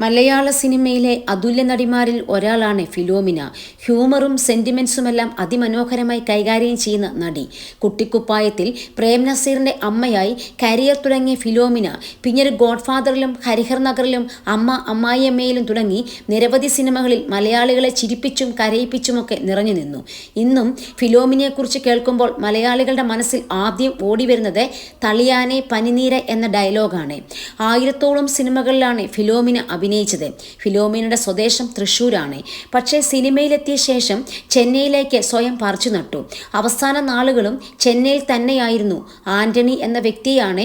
മലയാള സിനിമയിലെ അതുല്യ നടിമാരിൽ ഒരാളാണ് ഫിലോമിന. ഹ്യൂമറും സെന്റിമെന്റ്സുമെല്ലാം അതിമനോഹരമായി കൈകാര്യം ചെയ്യുന്ന നടി. കുട്ടിക്കുപ്പായത്തിൽ പ്രേം നസീറിന്റെ അമ്മയായി കരിയർ തുടങ്ങിയ ഫിലോമിന പിന്നീട് ഗോഡ്ഫാദറിലും ഹരിഹർ നഗറിലും അമ്മായിയമ്മയിലും തുടങ്ങി നിരവധി സിനിമകളിൽ മലയാളികളെ ചിരിപ്പിച്ചും കരയിപ്പിച്ചുമൊക്കെ നിറഞ്ഞു നിന്നു. ഇന്നും ഫിലോമിനയെക്കുറിച്ച് കേൾക്കുമ്പോൾ മലയാളികളുടെ മനസ്സിൽ ആദ്യം ഓടിവരുന്നത് തളിയാനെ പനിനീര എന്ന ഡയലോഗാണ്. 1000-ഓളം സിനിമകളിലാണ് ഫിലോമിന അഭിനയിച്ചത്. ഫിലോമിനയുടെ സ്വദേശം തൃശ്ശൂരാണ്. പക്ഷേ സിനിമയിലെത്തിയ ശേഷം ചെന്നൈയിലേക്ക് സ്വയം പറിച്ചു നട്ടു. അവസാന നാളുകളും ചെന്നൈയിൽ തന്നെയായിരുന്നു. ആന്റണി എന്ന വ്യക്തിയാണ്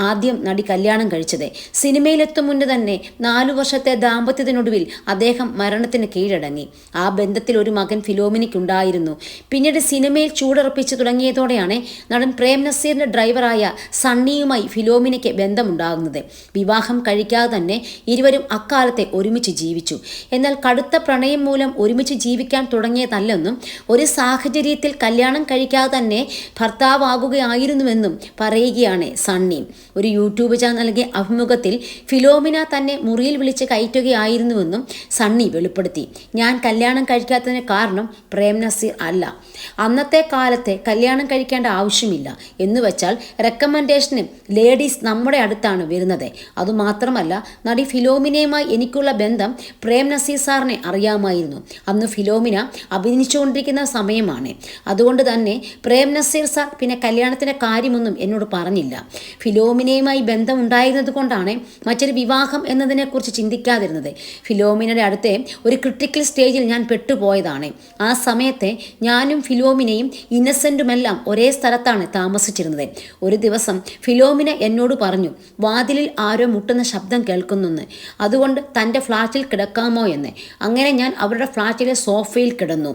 ആദ്യം നടി കല്യാണം കഴിച്ചത്. സിനിമയിലെത്തും മുന്നേ തന്നെ 4 വർഷത്തെ ദാമ്പത്യത്തിനൊടുവിൽ അദ്ദേഹം മരണത്തിന് കീഴടങ്ങി. ആ ബന്ധത്തിൽ ഒരു മകൻ ഫിലോമിനയ്ക്കുണ്ടായിരുന്നു. പിന്നീട് സിനിമയിൽ ചൂടുറപ്പിച്ചു തുടങ്ങിയതോടെയാണ് നടൻ പ്രേം നസീറിന്റെ ഡ്രൈവറായ സണ്ണിയുമായി ഫിലോമിനയ്ക്ക് ബന്ധമുണ്ടാകുന്നത്. വിവാഹം കഴിക്കാതെ തന്നെ ഇരുവരും അക്കാലത്തെ ഒരുമിച്ച് ജീവിച്ചു. എന്നാൽ കടുത്ത പ്രണയം മൂലം ഒരുമിച്ച് ജീവിക്കാൻ തുടങ്ങിയതല്ലെന്നും ഒരു സാഹചര്യത്തിൽ കല്യാണം കഴിക്കാതെ തന്നെ ഭർത്താവാകുകയായിരുന്നുവെന്നും പറയുകയാണ് സണ്ണി. ഒരു യൂട്യൂബ് ചാനൽ നൽകിയ അഭിമുഖത്തിൽ ഫിലോമിന തന്നെ മുറിയിൽ വിളിച്ച് കയറ്റുകയായിരുന്നുവെന്നും സണ്ണി വെളിപ്പെടുത്തി. ഞാൻ കല്യാണം കഴിക്കാത്തതിന് കാരണം പ്രേം നസീർ അല്ല. അന്നത്തെ കാലത്തെ കല്യാണം കഴിക്കേണ്ട ആവശ്യമില്ല എന്ന് വെച്ചാൽ റെക്കമെൻഡേഷന് ലേഡീസ് നമ്മുടെ അടുത്താണ് വരുന്നത്. അതുമാത്രമല്ല, നടി ഫിലോമിനയുമായി എനിക്കുള്ള ബന്ധം പ്രേം നസീർ സാറിനെ അറിയാമായിരുന്നു. അന്ന് ഫിലോമിന അഭിനയിച്ചുകൊണ്ടിരിക്കുന്ന സമയമാണ്. അതുകൊണ്ട് തന്നെ പ്രേം നസീർ സാർ പിന്നെ കല്യാണത്തിൻ്റെ കാര്യമൊന്നും എന്നോട് പറഞ്ഞില്ല. ഫിലോമിനയുമായി ബന്ധം ഉണ്ടായിരുന്നത് കൊണ്ടാണ് മറ്റൊരു വിവാഹം എന്നതിനെക്കുറിച്ച് ചിന്തിക്കാതിരുന്നത്. ഫിലോമിനയുടെ അടുത്ത് ഒരു ക്രിട്ടിക്കൽ സ്റ്റേജിൽ ഞാൻ പെട്ടുപോയതാണ്. ആ സമയത്തെ ഞാനും ഫിലോമിനയും ഇന്നസെൻറ്റുമെല്ലാം ഒരേ സ്ഥലത്താണ് താമസിച്ചിരുന്നത്. ഒരു ദിവസം ഫിലോമിന എന്നോട് പറഞ്ഞു, വാതിലിൽ ആരോ മുട്ടുന്ന ശബ്ദം കേൾക്കുന്നെന്ന്, അതുകൊണ്ട് തൻ്റെ ഫ്ലാറ്റിൽ കിടക്കാമോ എന്ന്. അങ്ങനെ ഞാൻ അവരുടെ ഫ്ലാറ്റിലെ സോഫയിൽ കിടന്നു.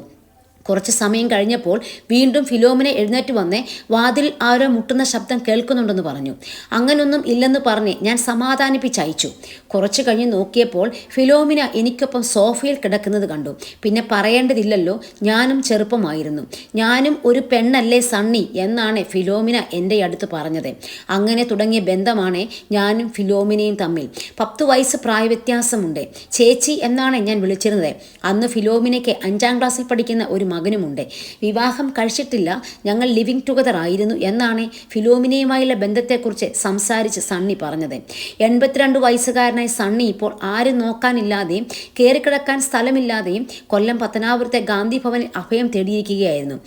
കുറച്ച് സമയം കഴിഞ്ഞപ്പോൾ വീണ്ടും ഫിലോമിന എഴുന്നേറ്റ് വന്ന് വാതിൽ ആരോ മുട്ടുന്ന ശബ്ദം കേൾക്കുന്നുണ്ടെന്ന് പറഞ്ഞു. അങ്ങനൊന്നും ഇല്ലെന്ന് പറഞ്ഞ് ഞാൻ സമാധാനിപ്പിച്ചയച്ചു. കുറച്ച് കഴിഞ്ഞ് നോക്കിയപ്പോൾ ഫിലോമിന എനിക്കൊപ്പം സോഫയിൽ കിടക്കുന്നത് കണ്ടു. പിന്നെ പറയേണ്ടതില്ലല്ലോ, ഞാനും ചെറുപ്പമായിരുന്നു. ഞാനും ഒരു പെണ്ണല്ലേ സണ്ണി എന്നാണ് ഫിലോമിന എൻ്റെ അടുത്ത് പറഞ്ഞത്. അങ്ങനെ തുടങ്ങിയ ബന്ധമാണ് ഞാനും ഫിലോമിനയും തമ്മിൽ. 10 വയസ്സ് പ്രായവ്യത്യാസമുണ്ട്. ചേച്ചി എന്നാണ് ഞാൻ വിളിച്ചിരുന്നത്. അന്ന് ഫിലോമിനയ്ക്ക് 5ാം ക്ലാസ്സിൽ പഠിക്കുന്ന ഒരു മകനുമുണ്ട്. വിവാഹം കഴിച്ചിട്ടില്ല, ഞങ്ങൾ ലിവിങ് ടുഗദർ ആയിരുന്നു എന്നാണ് ഫിലോമിനയുമായുള്ള ബന്ധത്തെക്കുറിച്ച് സംസാരിച്ച് സണ്ണി പറഞ്ഞത്. 82 വയസ്സുകാരനായ സണ്ണി ഇപ്പോൾ ആരും നോക്കാനില്ലാതെയും കയറിക്കിടക്കാൻ സ്ഥലമില്ലാതെയും കൊല്ലം പത്തനാപുരത്തെ ഗാന്ധി ഭവനിൽ അഭയം തേടിയിരിക്കുകയായിരുന്നു.